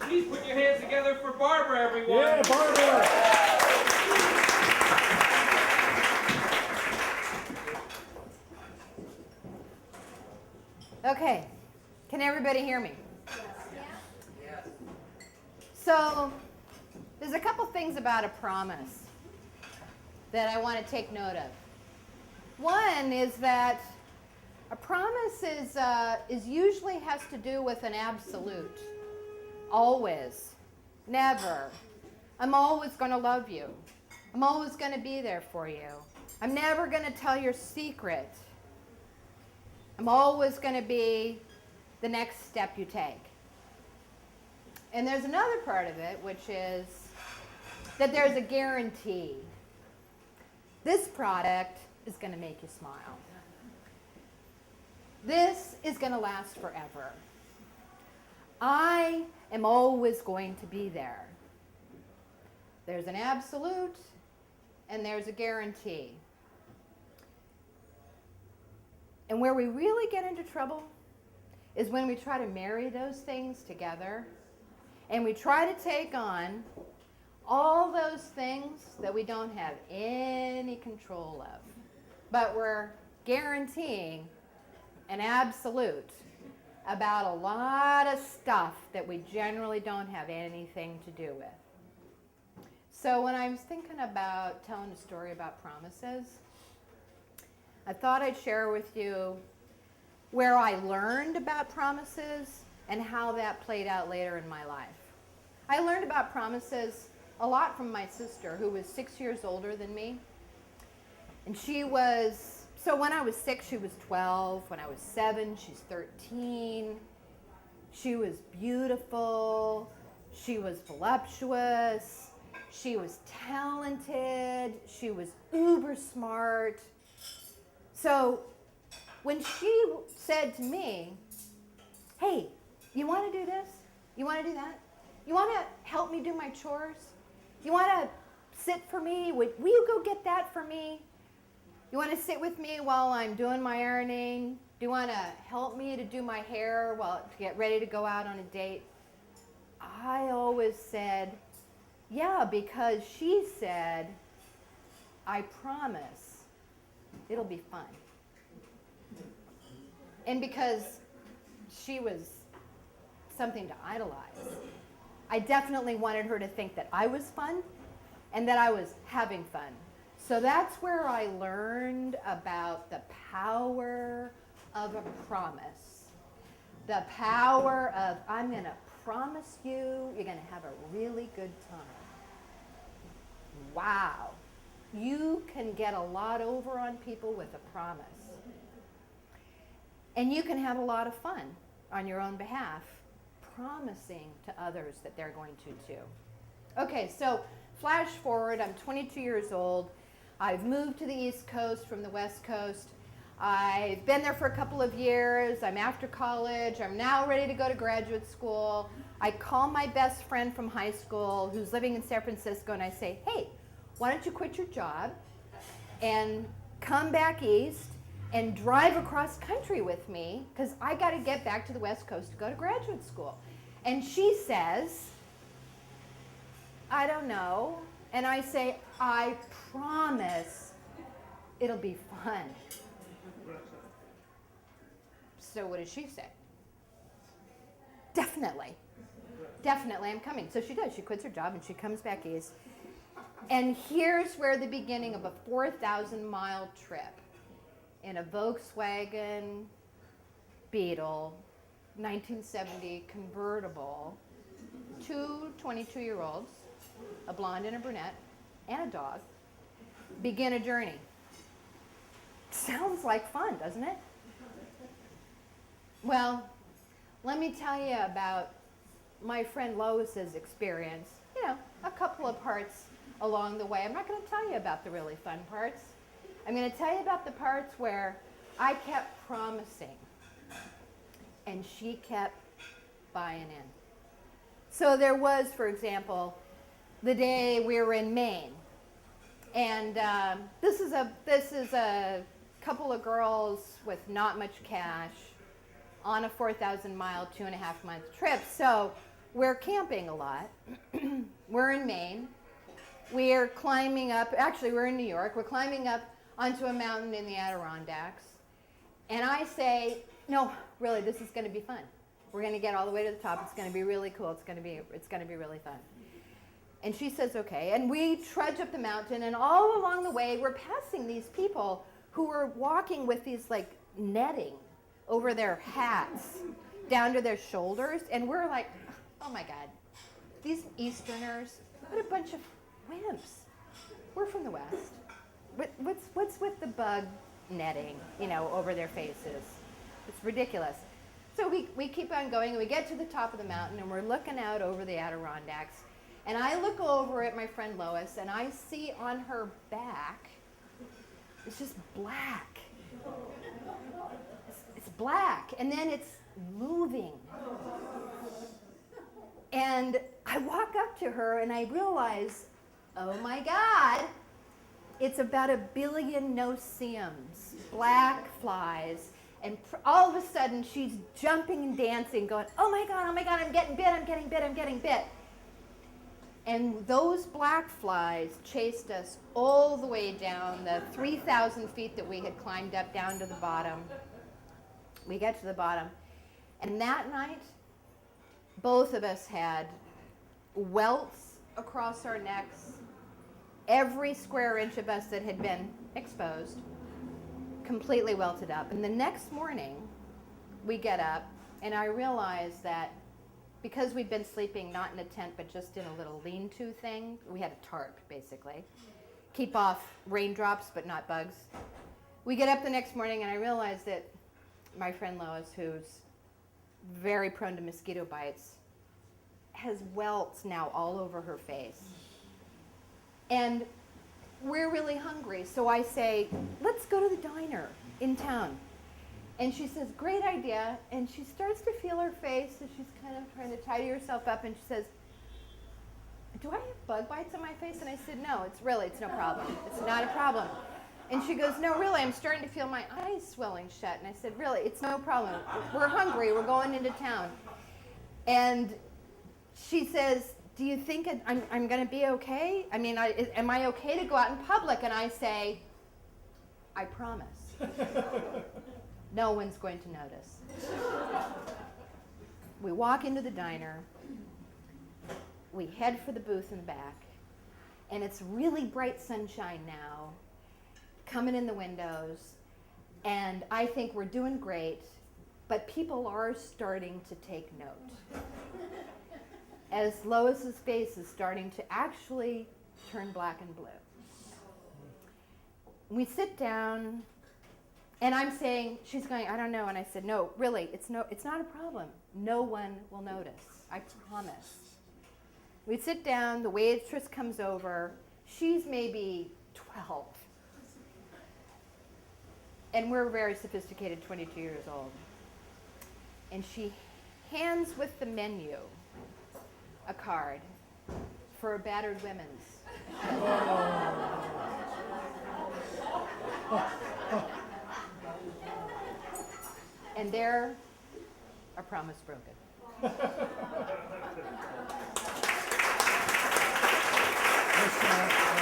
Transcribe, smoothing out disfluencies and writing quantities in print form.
Please put your hands together for Barbara, everyone. Yeah, Barbara. Okay, can everybody hear me? Yes. So, there's a couple things about a promise that I want to take note of. One is that a promise is usually has to do with an absolute. Always. Never. I'm always going to love you. I'm always going to be there for you. I'm never going to tell your secret. I'm always going to be the next step you take. And there's another part of it, which is that there's a guarantee. This product is going to make you smile. This is going to last forever. I am always going to be there. There's an absolute and there's a guarantee. And where we really get into trouble is when we try to marry those things together and we try to take on all those things that we don't have any control of. But we're guaranteeing an absolute about a lot of stuff that we generally don't have anything to do with. So when I was thinking about telling a story about promises, I thought I'd share with you where I learned about promises and how that played out later in my life. I learned about promises a lot from my sister, who was 6 years older than me. And so when I was 6, she was 12. When I was 7, she's 13. She was beautiful. She was voluptuous. She was talented. She was uber smart. So when she said to me, hey, you want to do this? You want to do that? You want to help me do my chores? You want to sit for me? Will you go get that for me? You want to sit with me while I'm doing my ironing? Do you want to help me to do my hair to get ready to go out on a date? I always said, yeah, because she said, I promise it'll be fun. And because she was something to idolize, I definitely wanted her to think that I was fun and that I was having fun. So that's where I learned about the power of a promise. The power of, I'm going to promise you, you're going to have a really good time. Wow. You can get a lot over on people with a promise. And you can have a lot of fun on your own behalf, promising to others that they're going to too. Okay, so flash forward, I'm 22 years old. I've moved to the East Coast from the West Coast. I've been there for a couple of years. I'm after college. I'm now ready to go to graduate school. I call my best friend from high school who's living in San Francisco and I say, hey, why don't you quit your job and come back east and drive across country with me because I got to get back to the West Coast to go to graduate school. And she says, I don't know. And I say, I promise it'll be fun. So what does she say? Definitely. Definitely, I'm coming. So she does. She quits her job and she comes back east. And here's where the beginning of a 4,000-mile trip in a Volkswagen Beetle, 1970 convertible, two 22-year-olds, a blonde and a brunette, and a dog, begin a journey. Sounds like fun, doesn't it? Well, let me tell you about my friend Lois's experience. You know, a couple of parts along the way. I'm not going to tell you about the really fun parts. I'm going to tell you about the parts where I kept promising and she kept buying in. So there was, for example, the day we were in Maine, and this is a couple of girls with not much cash on a 4,000-mile, 2.5-month trip. So we're camping a lot. We're in Maine. We're climbing up, actually we're in New York. We're climbing up onto a mountain in the Adirondacks. And I say, no, really, this is going to be fun. We're going to get all the way to the top. It's going to be really cool. It's going to be really fun. And she says, okay. And we trudge up the mountain, and all along the way, we're passing these people who are walking with these like netting over their hats down to their shoulders. And we're like, oh my God, these Easterners, what a bunch of wimps. We're from the West. What's with the bug netting, over their faces? It's ridiculous. So we keep on going, and we get to the top of the mountain, and we're looking out over the Adirondacks. And I look over at my friend Lois, and I see on her back, it's just black. It's black, and then it's moving. And I walk up to her, and I realize, oh my God, it's about 1 billion no-see-ums, black flies. And all of a sudden, she's jumping and dancing, going, oh my God, I'm getting bit, I'm getting bit. And those black flies chased us all the way down the 3,000 feet that we had climbed up down to the bottom. We get to the bottom. And that night, both of us had welts across our necks, every square inch of us that had been exposed, completely welted up. And the next morning, we get up, and I realize that because we'd been sleeping not in a tent, but just in a little lean-to thing, we had a tarp, basically, keep off raindrops, but not bugs. We get up the next morning, and I realize that my friend Lois, who's very prone to mosquito bites, has welts now all over her face. And we're really hungry, so I say, let's go to the diner in town. And she says, great idea. And she starts to feel her face, and she's kind of trying to tidy herself up, and she says, do I have bug bites on my face? And I said, no, it's no problem. It's not a problem. And she goes, no, really, I'm starting to feel my eyes swelling shut. And I said, really, it's no problem. We're hungry. We're going into town. And she says, do you think I'm going to be okay? I mean, am I okay to go out in public? And I say, I promise. No one's going to notice. We walk into the diner. We head for the booth in the back. And it's really bright sunshine now, coming in the windows. And I think we're doing great, but people are starting to take note. As Lois's face is starting to actually turn black and blue. We sit down, and I'm saying, she's going, I don't know. And I said, no, really, it's not a problem. No one will notice. I promise. We sit down, the waitress comes over. She's maybe 12. And we're very sophisticated, 22 years old. And she hands with the menu a card for a battered women's. And there, a promise broken. Yes,